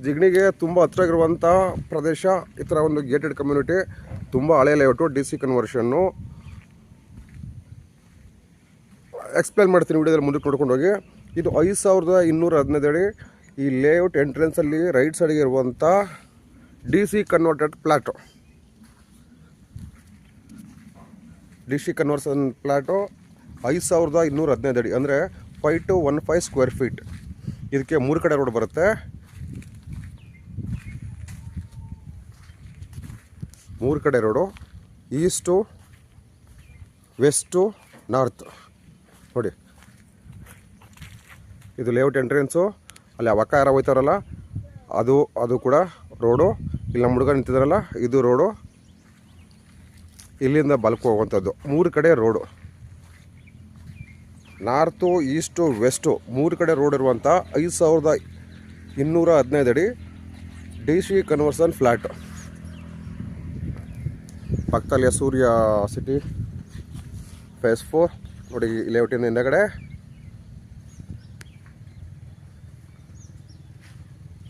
ಜಿಗಣಿಗೆ ತುಂಬ ಹತ್ರ ಇರುವಂಥ ಪ್ರದೇಶ. ಈ ಥರ ಒಂದು ಗೇಟೆಡ್ ಕಮ್ಯುನಿಟಿ, ತುಂಬ ಹಳೆ ಲೇಔಟು, DC ಕನ್ವರ್ಷನ್ನು. ಎಕ್ಸ್ಪ್ಲೇನ್ ಮಾಡ್ತೀನಿ ವಿಡಿಯೋದಲ್ಲಿ, ಮುಂದಕ್ಕೆ ನೋಡ್ಕೊಂಡು ಹೋಗಿ. ಇದು 5215 ಅಡಿ. ಈ ಲೇಔಟ್ ಎಂಟ್ರೆನ್ಸಲ್ಲಿ ರೈಟ್ ಸೈಡ್ಗೆ ಇರುವಂಥ DC converted plot. DC conversion plot 5215 ಅಡಿ, ಅಂದರೆ 5215 ಸ್ಕ್ವೇರ್ ಫೀಟ್. ಇದಕ್ಕೆ 3 ಕಡೆ ರೋಡ್ ಬರುತ್ತೆ. 3 ಕಡೆ ರೋಡು, ಈಸ್ಟು, ವೆಸ್ಟು, ನಾರ್ತ್. ನೋಡಿ, ಇದು ಲೇಔಟ್ ಎಂಟ್ರೆನ್ಸು. ಅಲ್ಲಿ ಅವಕ್ಕ ಯಾರ ಹೋಯ್ತಾರಲ್ಲ, ಅದು ಕೂಡ ರೋಡು. ಇಲ್ಲಿ ನಮ್ಮ ಹುಡುಗ ನಿಂತಿದ್ದಾರಲ್ಲ, ಇದು ರೋಡು. ಇಲ್ಲಿಂದ ಬಲ್ಕ್ ಹೋಗುವಂಥದ್ದು. 3 ಕಡೆ ರೋಡು, ನಾರ್ತು, ಈಸ್ಟು, ವೆಸ್ಟು 3 ಕಡೆ ರೋಡ್ ಇರುವಂಥ 5215 ಅಡಿ DC ಕನ್ವರ್ಷನ್ ಫ್ಲ್ಯಾಟು. ಪಕ್ಕದಲ್ಲಿ ಸೂರ್ಯ ಸಿಟಿ ಫೇಸ್ 4. ನೋಡಿ, ಲೇಔಟಿಂದ ಹಿಂದಗಡೆ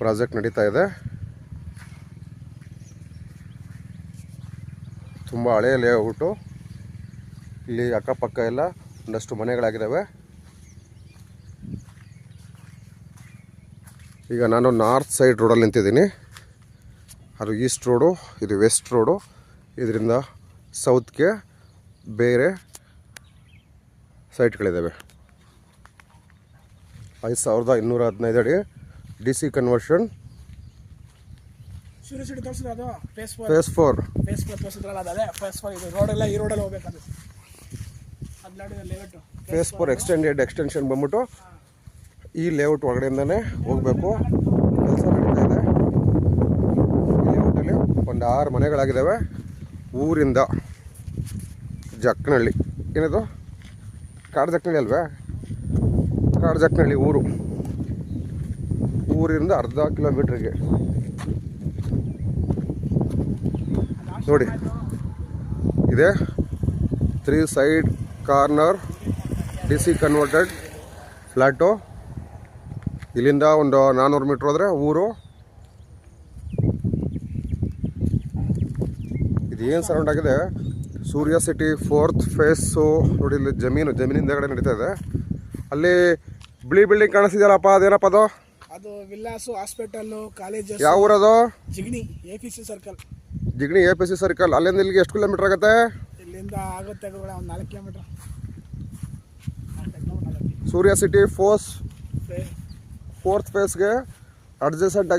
ಪ್ರಾಜೆಕ್ಟ್ ನಡೀತಾ ಇದೆ. ತುಂಬ ಹಳೆಯ ಲೇಔಟು. ಇಲ್ಲಿ ಅಕ್ಕಪಕ್ಕ ಎಲ್ಲ ಒಂದಷ್ಟು ಮನೆಗಳಾಗಿದ್ದಾವೆ. ಈಗ ನಾನು ನಾರ್ತ್ ಸೈಡ್ ರೋಡಲ್ಲಿ ನಿಂತಿದ್ದೀನಿ. ಅದು ಈಸ್ಟ್ ರೋಡು, ಇದು ವೆಸ್ಟ್ ರೋಡು. ಇದರಿಂದ ಸೌತ್ಗೆ ಬೇರೆ ಸೈಟ್ಗಳಿದ್ದಾವೆ. 5215 ಅಡಿ DC conversion phase 4. Phase 4 extension ಬಂದ್ಬಿಟ್ಟು ಈ ಲೇಔಟ್ ಒಳಗಡೆಯಿಂದನೇ ಹೋಗಬೇಕು. ಕೆಲಸ ನಡೀತಾ ಇದೆ. ಈ ಲೇಔಟಲ್ಲಿ ಒಂದು 6 ಮನೆಗಳಾಗಿದ್ದಾವೆ. ಊರಿಂದ ಜಕ್ಕನಹಳ್ಳಿ, ಏನದು ಕಾಡ್ಜಕ್ಕನಹಳ್ಳಿ ಅಲ್ವೇ? ಕಾಡ್ಜಕ್ಕನಹಳ್ಳಿ ಊರಿಂದ ಅರ್ಧ ಕಿಲೋಮೀಟ್ರಿಗೆ. ನೋಡಿ, ಇದೆ 3 side corner DC converted flat. ಇಲ್ಲಿಂದ ಒಂದು 400 ಮೀಟ್ರ್ ಹೋದರೆ ಊರು. ಇದೇನು ಸರೌಂಡ್ ಆಗಿದೆ, ಸೂರ್ಯ ಸಿಟಿ 4th ಫೇಸು. ನೋಡಿ, ಇಲ್ಲಿ ಜಮೀನಿಂದಗಡೆ ನಡೀತಾ ಇದೆ. ಅಲ್ಲಿ ಬಿಳಿ ಬಿಲ್ಡಿಂಗ್ ಕಾಣಿಸ್ತಿದೆಯಲ್ಲಪ್ಪ, ಅದೇನಪ್ಪ ಅದು? ಅದು ವಿಲ್ಲಾಸು, ಹಾಸ್ಪಿಟಲ್ಲು, ಕಾಲೇಜ್. ಯಾವ ಊರದು? Jigani APC circle. Jigani APC circle. ಅಲ್ಲಿಂದ ಇಲ್ಲಿಗೆ ಎಷ್ಟು ಕಿಲೋಮೀಟರ್ ಆಗುತ್ತೆ? ಇಲ್ಲಿಂದ ಆಗುತ್ತೆ ಒಂದು 4 ಕಿಲೋಮೀಟರ್. ಸೂರ್ಯ ಸಿಟಿ 4th ಫೇಸ್ಗೆ ಅಡ್ಜಸೆಂಟ್ ಆಗಿರೋ